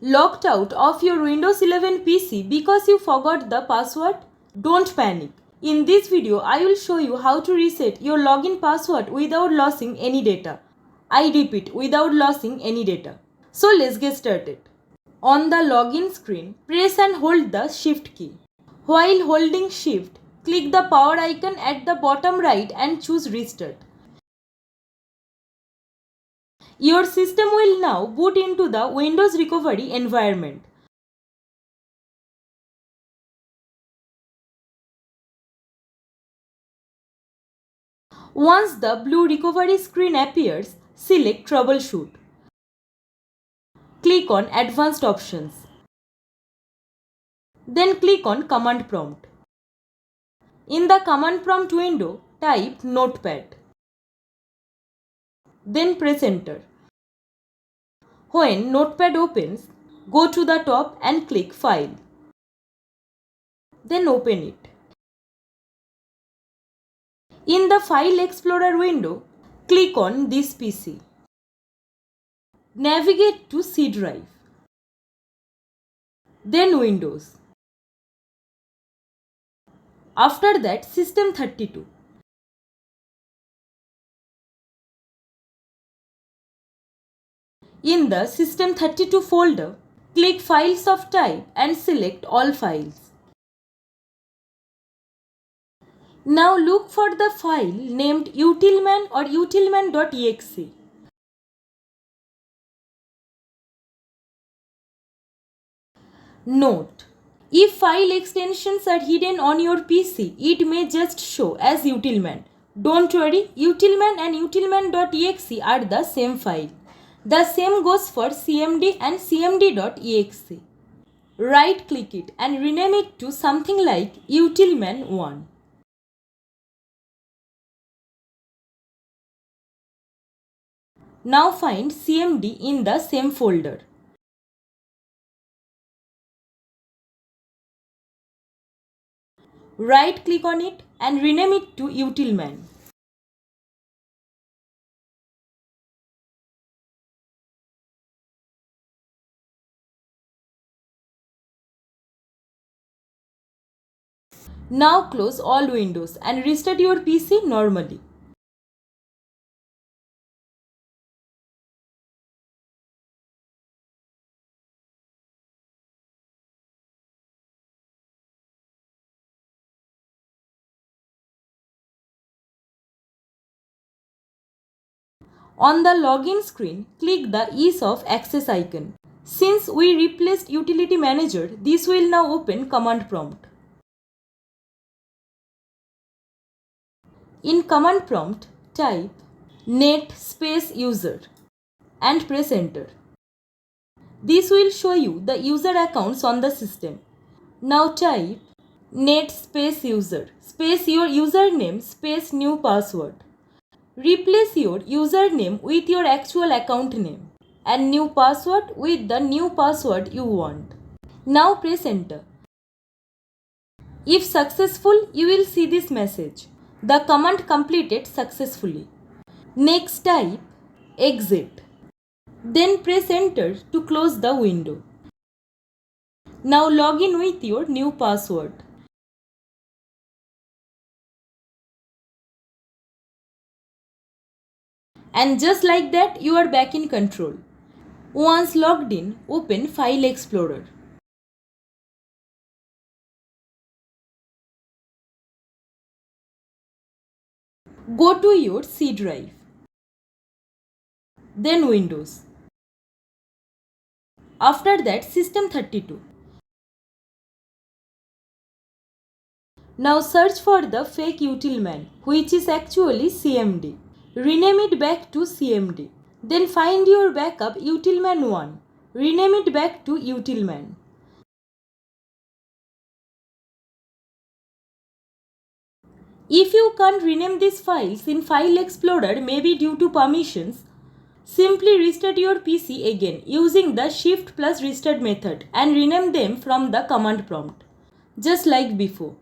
Logged out of your Windows 11 PC because you forgot the password? Don't panic. In this video, I will show you how to reset your login password without losing any data. I repeat, without losing any data. So let's get started. On the login screen, press and hold the Shift key. While holding Shift, click the power icon at the bottom right and choose Restart. Your system will now boot into the Windows recovery environment. Once the blue recovery screen appears, select Troubleshoot. Click on Advanced Options. Then click on Command Prompt. In the Command Prompt window, type Notepad. Then press Enter. When Notepad opens, go to the top and click File. Then open it. In the File Explorer window, click on this PC. Navigate to C drive. Then Windows. After that, System 32. In the System 32 folder, click Files of type and select All Files. Now look for the file named utilman or utilman.exe. Note: if file extensions are hidden on your PC, it may just show as utilman. Don't worry, utilman and utilman.exe are the same file. The same goes for cmd and cmd.exe. Right click it and rename it to something like utilman1. Now find cmd in the same folder. Right click on it and rename it to utilman. Now close all windows and restart your PC normally. On the login screen, click the Ease of Access icon. Since we replaced Utility Manager, this will now open Command Prompt. In Command Prompt, type net space user and press Enter. This will show you the user accounts on the system. Now type net space user space your username space new password. Replace your username with your actual account name and new password with the new password you want. Now press Enter. If successful, you will see this message. The command completed successfully. Next type exit. Then press Enter to close the window. Now log in with your new password. And just like that, you are back in control. Once logged in, open File Explorer. Go to your C drive. Then Windows. After that, System 32. Now search for the fake utilman, which is actually CMD. Rename it back to CMD. Then find your backup utilman1. Rename it back to utilman. If you can't rename these files in File Explorer, maybe due to permissions, simply restart your PC again using the Shift plus Restart method and rename them from the command prompt, just like before.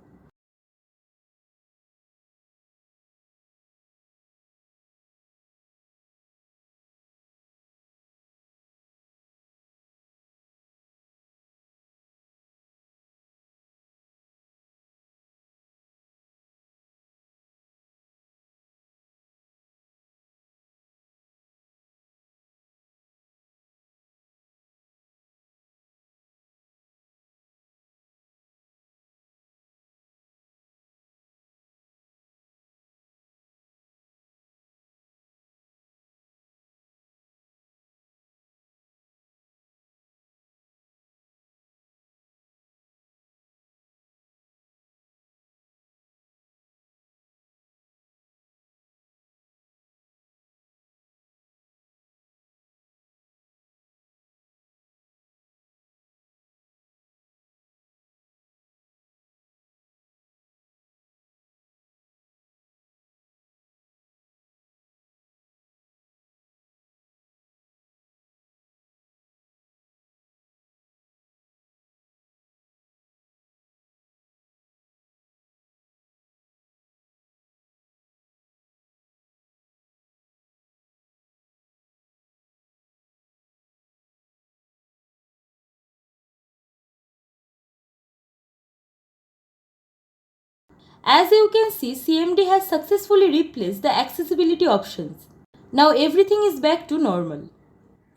As you can see, CMD has successfully replaced the accessibility options. Now everything is back to normal.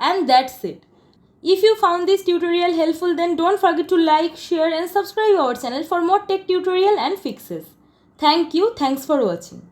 And that's it. If you found this tutorial helpful, then don't forget to like, share and subscribe our channel for more tech tutorial and fixes. Thank you. Thanks for watching.